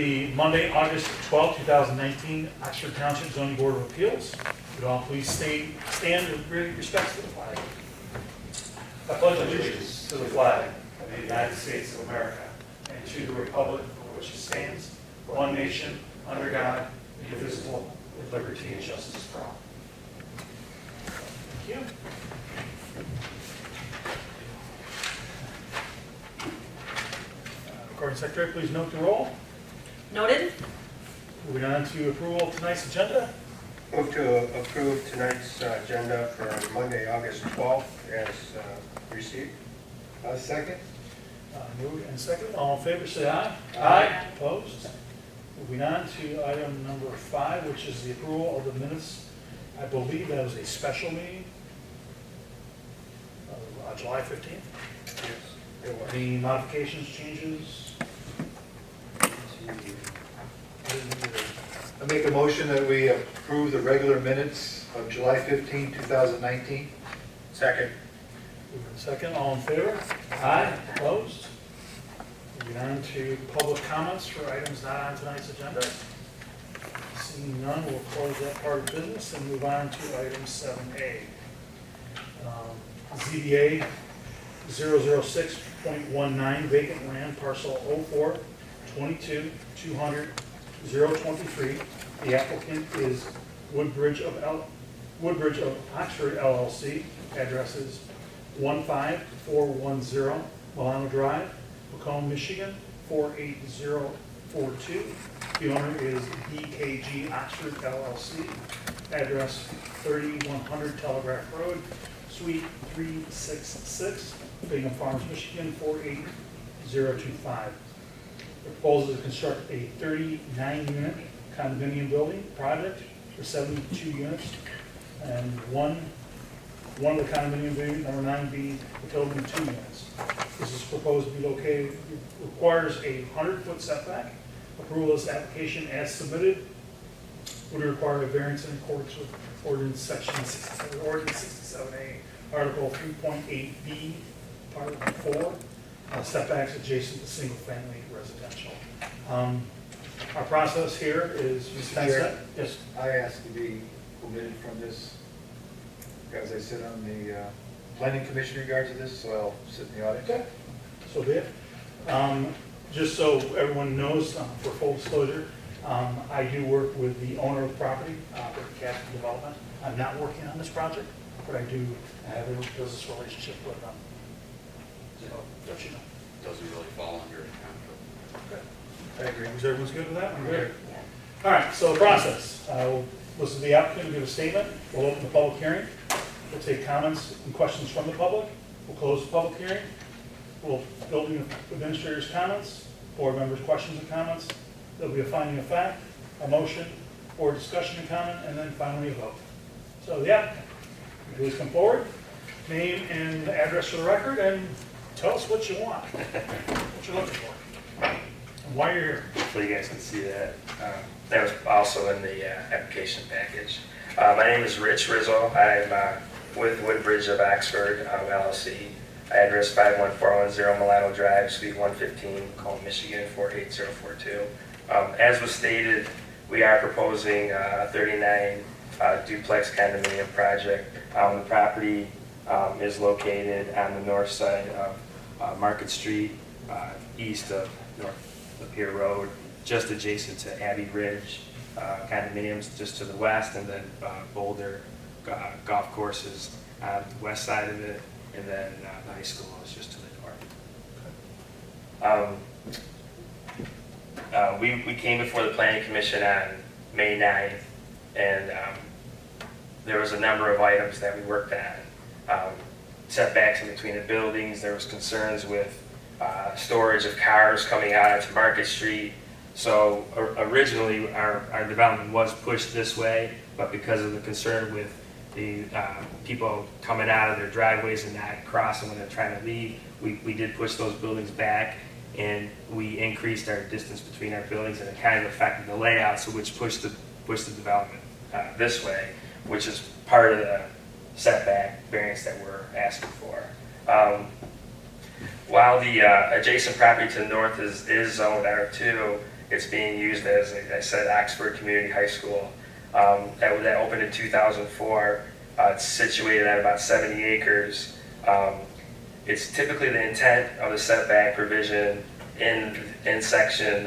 the Monday, August 12, 2019, Oxford Township Zoning Board of Appeals. Would all please stand with great respect to the flag. I pledge allegiance to the flag of the United States of America and to the republic for which it stands, one nation, under God, indivisible, with liberty and justice for all. Thank you. Recording Secretary, please note the roll. Noted. Moving on to approval of tonight's agenda. Move to approve tonight's agenda for Monday, August 12th as received. Second. Moved and seconded. All in favor, say aye. Aye. Opposed? Moving on to item number 5, which is the approval of the minutes. I believe that was a special meeting of July 15th. Yes, it was. Any modifications, changes? I make a motion that we approve the regular minutes of July 15, 2019. Second. Moved and second. All in favor? Aye. Opposed? Moving on to public comments for items not on tonight's agenda. Seeing none, we'll close that part of business and move on to item 7A. ZBA 006.19 vacant land parcel 04-22-200-023. The applicant is Woodbridge of Oxford LLC. Addresses 15410 Milano Drive, Macomb, Michigan 48042. The owner is BKG Oxford LLC. Address 3100 Telegraph Road, Suite 366, Bingham Farms, Michigan 48025. The proposal is to construct a 39-unit condominium building project for 72 units, and one of the condominium buildings, number 9B, a total of 2 units. This is proposed to be located, requires a 100-foot setback. Approval of this application as submitted would require a variance in accordance with ordinance section 67A, article 3.8B, part 4, setbacks adjacent to single-family residential. Our process here is, Mr. Chair? Yes. I ask to be omitted from this because I sit on the planning commission in regard to this, so I'll sit in the audience. Okay, so be it. Just so everyone knows, for full disclosure, I do work with the owner of the property, with the Castle Development. I'm not working on this project, but I do have a business relationship with them. So, don't you know? Doesn't really fall under a conflict. Okay. I agree. Is everyone's good with that? We're good? Yeah. All right, so the process. We'll listen to the applicant, give a statement. We'll open the public hearing. We'll take comments and questions from the public. We'll close the public hearing. We'll building administrator's comments, board members' questions and comments. There'll be a finding of fact, a motion, or discussion and comment, and then finally a vote. So the applicant, please come forward, name and address for the record, and tell us what you want, what you're looking for, and why you're here. Hopefully you guys can see that. That was also in the application package. My name is Rich Rizzo. I'm with Woodbridge of Oxford LLC. Address 51410 Milano Drive, Suite 115, Macomb, Michigan 48042. As was stated, we are proposing a 39 duplex condominium project. The property is located on the north side of Market Street, east of North Lapeer Road, just adjacent to Abbey Ridge condominiums just to the west, and then Boulder golf courses on the west side of it, and then the high school is just to the north. We came before the Planning Commission on May 9th, and there was a number of items that we worked on. Setbacks in between the buildings, there was concerns with storage of cars coming out onto Market Street. So originally our development was pushed this way, but because of the concern with the people coming out of their driveways and not crossing when they're trying to leave, we did push those buildings back, and we increased our distance between our buildings, and it kind of affected the layout, so which pushed the development this way, which is part of the setback variance that we're asking for. While the adjacent property to the north is zoned R2, It's being used as, like I said, Oxford Community High School. That opened in 2004. It's situated at about 70 acres. It's typically the intent of the setback provision in section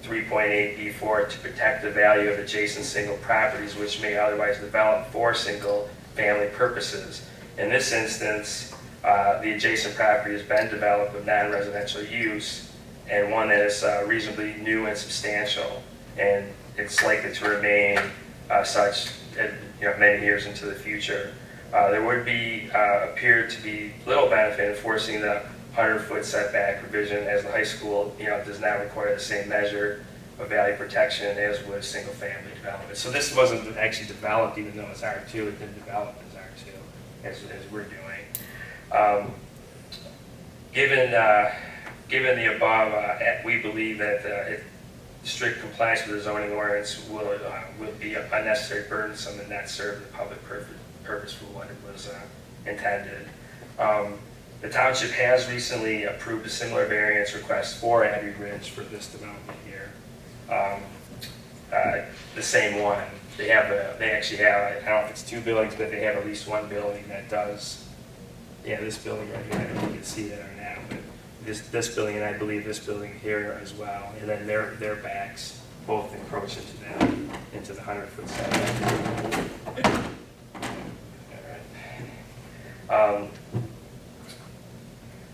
3.8B4 to protect the value of adjacent single properties which may otherwise develop for single family purposes. In this instance, the adjacent property has been developed with non-residential use and one that is reasonably new and substantial, and it's likely to remain such many years into the future. There would be appear to be little benefit in enforcing the 100-foot setback provision, as the high school does not require the same measure of value protection as would single-family development. So this wasn't actually developed, even though it's R2. It didn't develop as R2, as we're doing. Given the above, we believe that strict compliance with the zoning ordinance will be unnecessary, burdensome, and not serve the public purpose for what it was intended. The township has recently approved a similar variance request for Abbey Ridge for this development here. The same one. They actually have, I don't know if it's 2 buildings, but they have at least 1 building that does. Yeah, this building right here, I don't know if you can see that or not, but this building, and I believe this building here as well, and then their backs both encroach into the 100-foot setback. All right.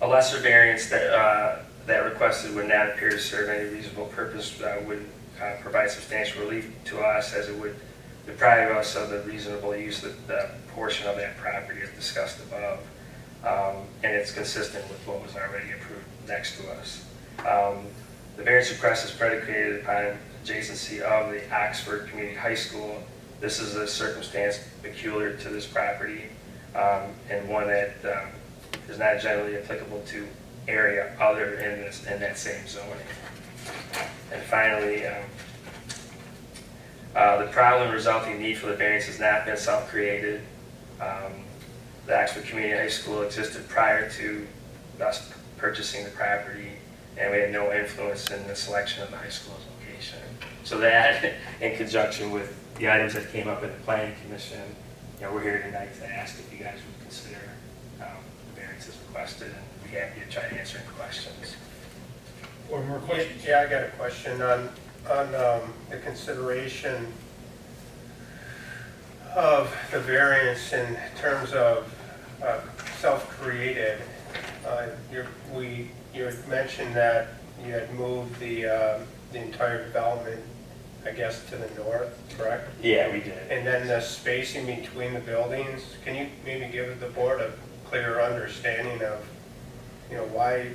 A lesser variance that requested would not appear to serve any reasonable purpose, would provide substantial relief to us, as it would deprive us of the reasonable use of the portion of that property as discussed above. And it's consistent with what was already approved next to us. The variance request is predicated upon adjacency of the Oxford Community High School. This is a circumstance peculiar to this property, and one that is not generally applicable to area other in that same zoning. And finally, the problem resulting need for the variance has not been self-created. The Oxford Community High School existed prior to us purchasing the property, and we had no influence in the selection of the high school's location. So that, in conjunction with the items that came up in the Planning Commission, we're here tonight to ask if you guys would consider the variances requested, and we'd be happy to try to answer any questions. Or more questions? Yeah, I got a question on the consideration of the variance in terms of self-created. You had mentioned that you had moved the entire development, I guess, to the north, correct? Yeah, we did. And then the spacing between the buildings, can you maybe give the board a clearer understanding of, why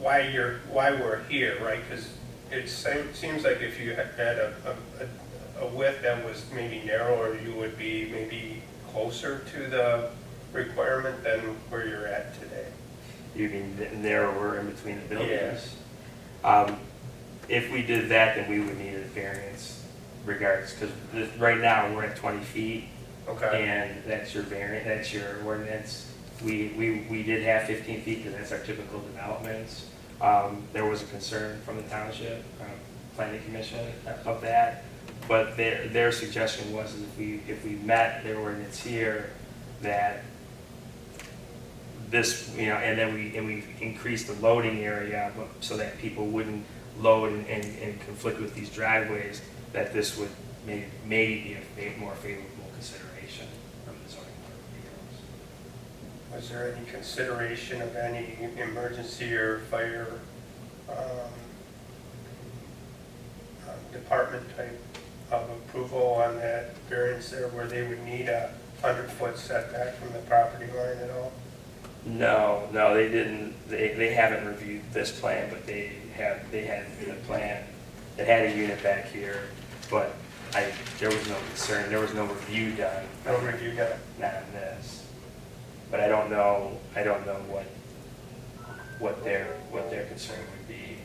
we're here, right? Because it seems like if you had a width that was maybe narrower, you would be maybe closer to the requirement than where you're at today. You mean narrower in between the buildings? Yes. If we did that, then we would need a variance regardless, because right now we're at 20 feet. Okay. And that's your variant, that's your ordinance. We did have 15 feet because that's our typical developments. There was a concern from the township planning commission of that, but their suggestion was if we met their ordinance here, that this, and then we increased the loading area so that people wouldn't load and conflict with these driveways, that this would maybe be a more favorable consideration from the zoning board of appeals. Was there any consideration of any emergency or fire department type of approval on that variance there, where they would need a 100-foot setback from the property line at all? No, they didn't. They haven't reviewed this plan, but they had a plan that had a unit back here, but there was no concern. There was no review done. No review done? Not on this. But I don't know what their concern would be.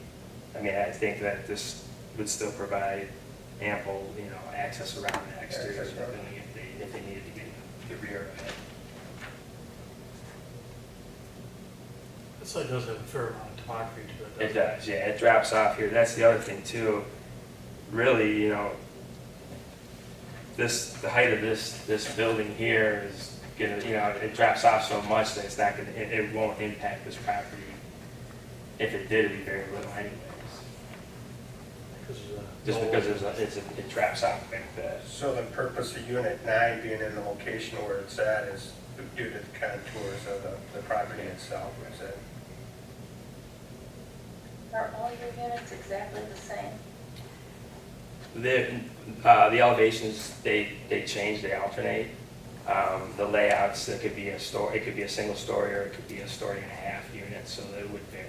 I mean, I think that this would still provide ample, access around the exterior of the building if they needed to get the rear of it. This site does have a fair amount of topography to it. It does, yeah. It drops off here. That's the other thing too. really, you know, the height of this building here is gonna, you know, it drops off so much that it's not gonna, it won't impact this property. If it did, it'd be very little anyways. Just because it drops off like that. So the purpose of Unit 9 being in the location where it's at is due to the contours of the property itself, is it? Are all your units exactly the same? The elevations, they change, they alternate. The layouts, it could be a single story, or it could be a story and a half unit, so they wouldn't vary.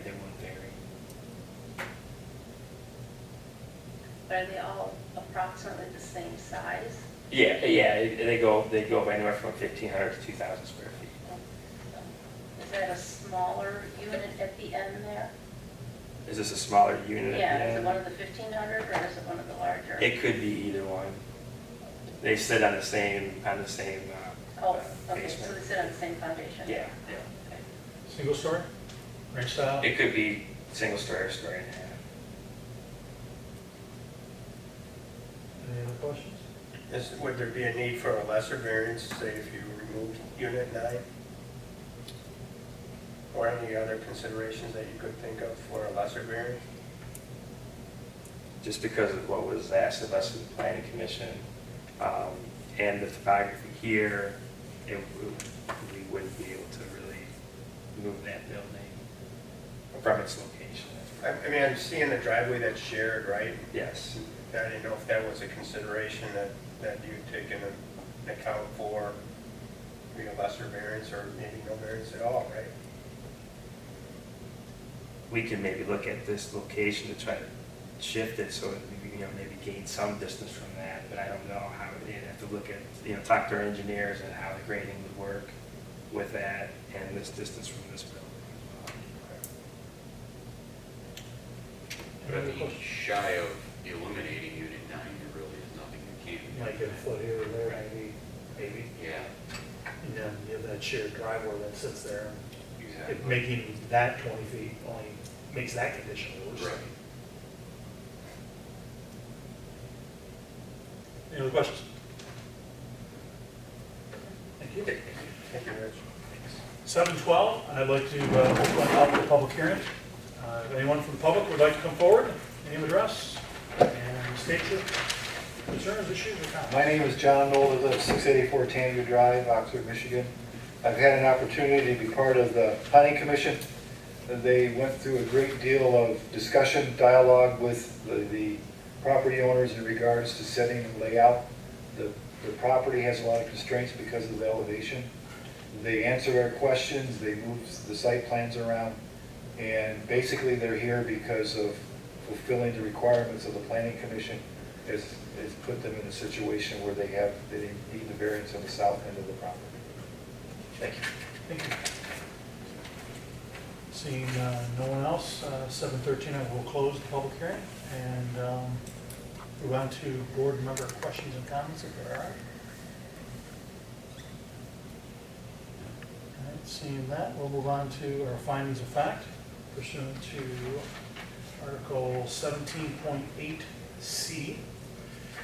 Are they all approximately the same size? Yeah, they go anywhere from 1,500 to 2,000 square feet. Is that a smaller unit at the end there? Is this a smaller unit? Yeah, is it one of the 1,500 or is it one of the larger? It could be either one. They sit on the same Oh, okay, so basement. they sit on the same foundation? Yeah. Okay. Single story, ranch style? It could be single story or story and a half. Any other questions? Would there be a need for a lesser variance, say if you removed Unit 9? Or any other considerations that you could think of for a lesser variance? Just because of what was asked of us in the planning commission, and the topography here, we wouldn't be able to really move that building from its location. I mean, I'm seeing the driveway that's shared, right? Yes. I didn't know if that was a consideration that you'd take into account for maybe a lesser variance or maybe no variance at all, right? We can maybe look at this location to try to shift it so that we, you know, maybe gain some distance from that, but I don't know how, you'd have to look at, you know, talk to our engineers and how the grading would work with that and this distance from this building as well. But I think shy of eliminating Unit 9, there really is nothing you can do. Might get a foot here or there, maybe. Yeah, And then you have that shared driveway that sits there. exactly. Making that 20 feet only makes that condition worse. Right. Any other questions? Thank you. Thank you, Rich. 7:12, I'd like to open up the public hearing. If anyone from the public would like to come forward, name, address, and state your concerns, issues, or comments. My name is John Knoll, I live at 684 Tanya Drive, Oxford, Michigan. I've had an opportunity to be part of the planning commission. They went through a great deal of discussion, dialogue with the property owners in regards to setting and layout. The property has a lot of constraints because of the elevation. They answered our questions, they moved the site plans around, and basically they're here because of fulfilling the requirements of the planning commission. Has put them in a situation where they need the variance on the south end of the property. Thank you. Thank you. Seeing no one else, 7:13, I will close the public hearing and move on to board member questions and comments, if there are. All right, seeing that, we'll move on to our findings of fact pursuant to Article 17.8C.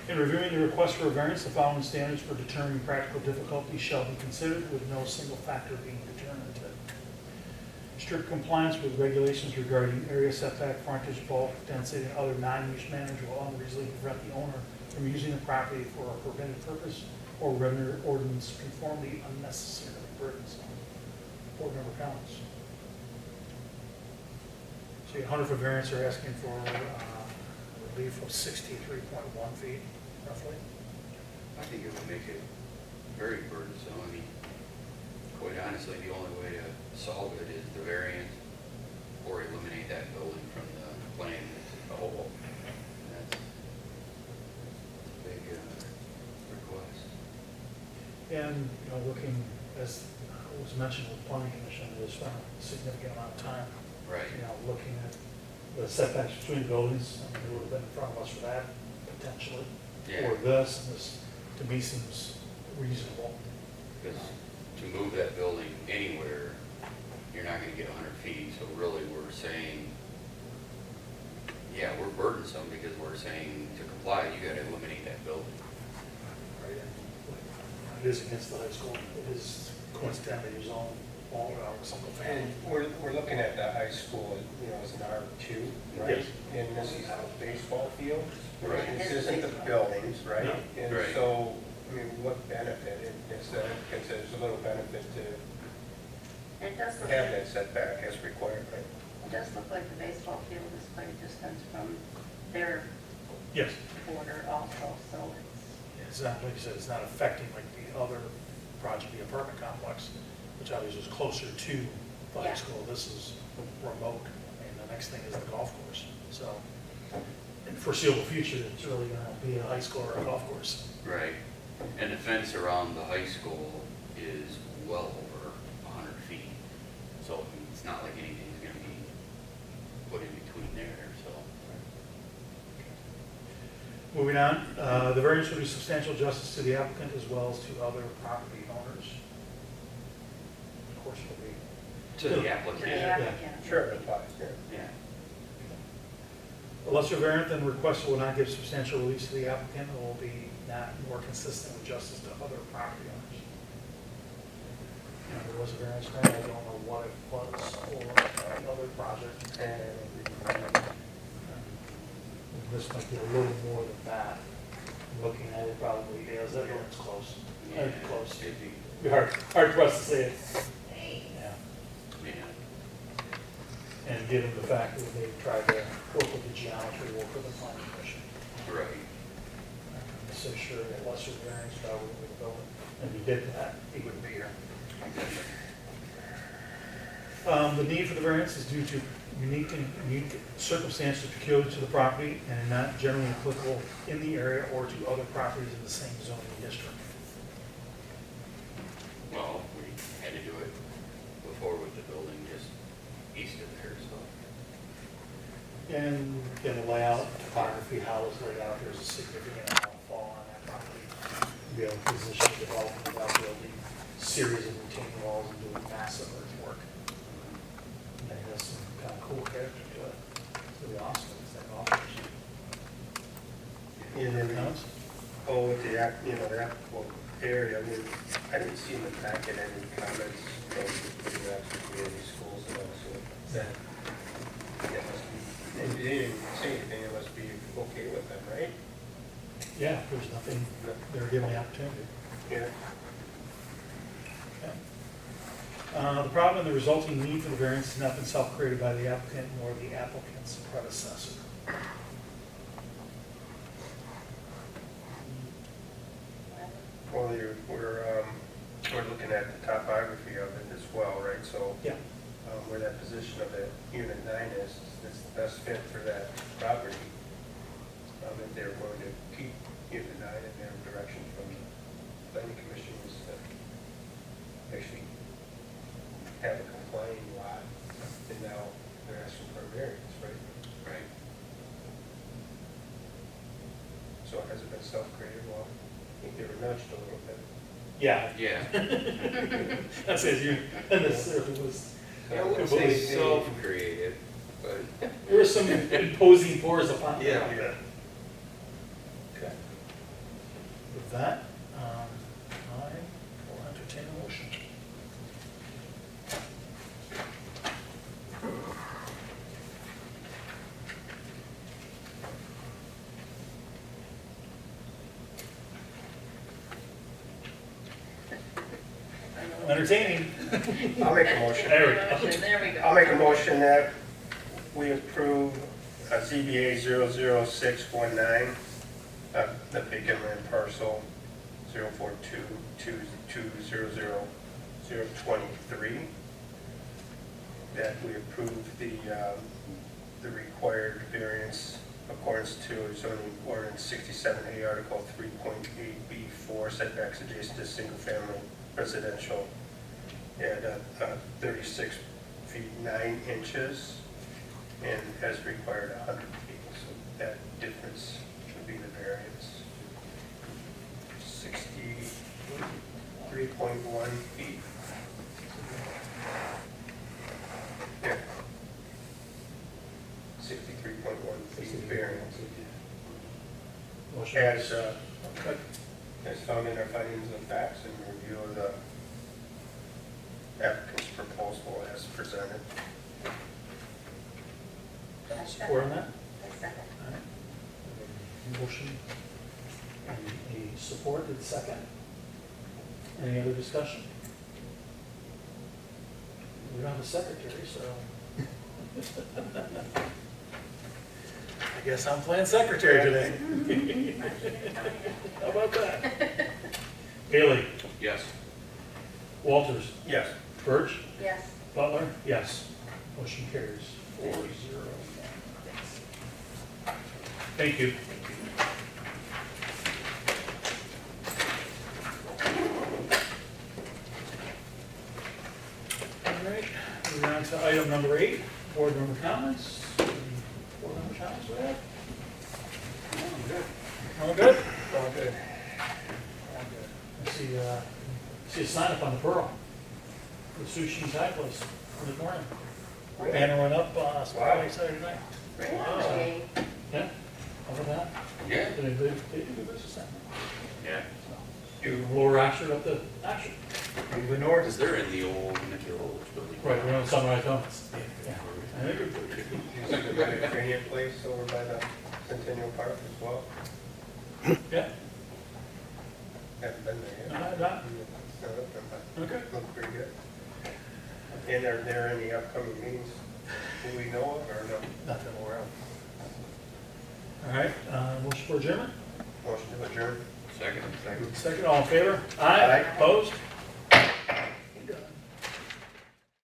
In reviewing the request for a variance, the following standards for determining practical difficulties shall be considered with no single factor being determined. Strict compliance with regulations regarding area setback, frontage, bulk, density, and other non-use matters will unreasonably prevent the owner from using the property for a permitted purpose or render ordinance conformity unnecessarily burdensome. Board member comments. So 100 for variance are asking for relief of 63.1 feet, roughly. I think it would make it very burdensome. I mean, quite honestly, the only way to solve it is the variance or eliminate that building from the plan as a whole. And that's a big request. And, you know, looking, as was mentioned with planning commission, they spent a significant amount of time, Right. you know, looking at the setbacks between buildings. I mean, they would have been in front of us for that, potentially. Yeah. Or this, and this, to me, seems reasonable. Because to move that building anywhere, you're not gonna get 100 feet, so really we're saying yeah, we're burdensome because we're saying to comply, you gotta eliminate that building. Right, and it is against the high school, it is coincidentally zoned all around single family. And we're looking at the high school, you know, as an R2, right? Yes. And this is a baseball field. Right. This isn't the buildings, right? No. And Right. so, I mean, what benefit, it's there's a little benefit to And it does look have like, that setback as required, right? it does look like the baseball field is quite a distance from their Yes, border also, so it's not, like you said, it's not affecting like the other project, the apartment complex, which obviously is closer to the high Yeah. school. This is remote, and the next thing is the golf course. So, in foreseeable future, it's really gonna be a high school or a golf course. Right. And the fence around the high school is well over 100 feet. So I mean, it's not like anything's gonna be put in between there, so. Moving on, the variance will do substantial justice to the applicant as well as to other property owners. Of course, it'll be. To the to applicant. the applicant. Sure, it applies, yeah. Yeah. A lesser variant than requested will not give substantial relief to the applicant and will be not more consistent with justice to other property owners. There was a variance granted, I don't know what it was for another project. And This might be a little more than that. Looking at it probably, yeah, is that it's close? Close. It'd be, Be hard for us to say it. Yeah. yeah. And given the fact that they tried to work with the geometry, work with the planning commission. Right. I'm so sure that lesser variance probably would have built it. If he did that, he wouldn't be here. The need for the variance is due to unique circumstances peculiar to the property and not generally applicable in the area or to other properties in the same zoning district. Well, we had to do it before with the building just east of there, so. And again, the layout, topography, how it's laid out, there's a significant amount of fall on that property. Be able to position development without building series of retaining walls and doing massive earthwork. And it has some kind of cool character to it. It's really awesome, it's like offers. And then, Comments? oh, with the, the applicable area, I mean, I didn't see in the packet any comments from the actual community schools and also that. It must be, and you didn't say anything, it must be okay with them, right? Yeah, there's nothing, they're given the opportunity. Yeah. Okay. The problem and the resulting need for the variance has not been self-created by the applicant nor the applicant's predecessor. Well, we're looking at the topography of it as well, right? So Yeah. where that position of the unit 9 is the best fit for that property. If they're going to keep unit 9 in their direction from the planning commission is to actually have a complying lot, and now they're asking for a variance, right? Right. So has it been self-created? Well, I think they were nudged a little bit. Yeah. Yeah. That's it, you, and this, it was, I wouldn't say self-created, but. there were some imposing force upon it. Yeah. Okay. With that, I will entertain a motion. Entertaining. I'll make a motion. There we go. There we go. I'll make a motion that we approve ZBA 00619, the vacant land parcel 042200023, that we approve the required variance accordance to zoning ordinance 67A, Article 3.8B4, setbacks adjacent to single-family residential at 36 feet 9 inches, and as required 100 feet. So that difference would be the variance. 63.1 feet. Yeah. 63.1 feet variance. Motion. As found in our findings of facts and review of the applicant's proposal as presented. Support on that? A second. All right. Motion and a support to the second. Any other discussion? We don't have a secretary, so. I guess I'm playing secretary today. How about that? Bailey? Yes. Walters? Yes. Birch? Yes. Butler? Yes. Motion carries 4-0. Thank you. All right, we're on to item number 8, board member comments. Board member comments we have? All good? All good. I see a sign up on the Pearl, the sushi and Thai place this morning. Banner went up Friday, Saturday night. Really? Yeah, how about that? Yeah. They do good business down Yeah. there. You lower Oxford up to Oxford. Moving north. Because they're in the old Nicky Rollers building. Right, we're on Sunrise Donuts. Yeah. I think Is it the Mediterranean place over by the Centennial Park as well? Yeah, Haven't been there yet. not, It's not open, but okay. looks pretty good. And are there any upcoming meetings do we know of or no? Nothing more of. All right, motion for adjournment? Motion to adjourn? Second. Second, all in favor? Aye. Opposed?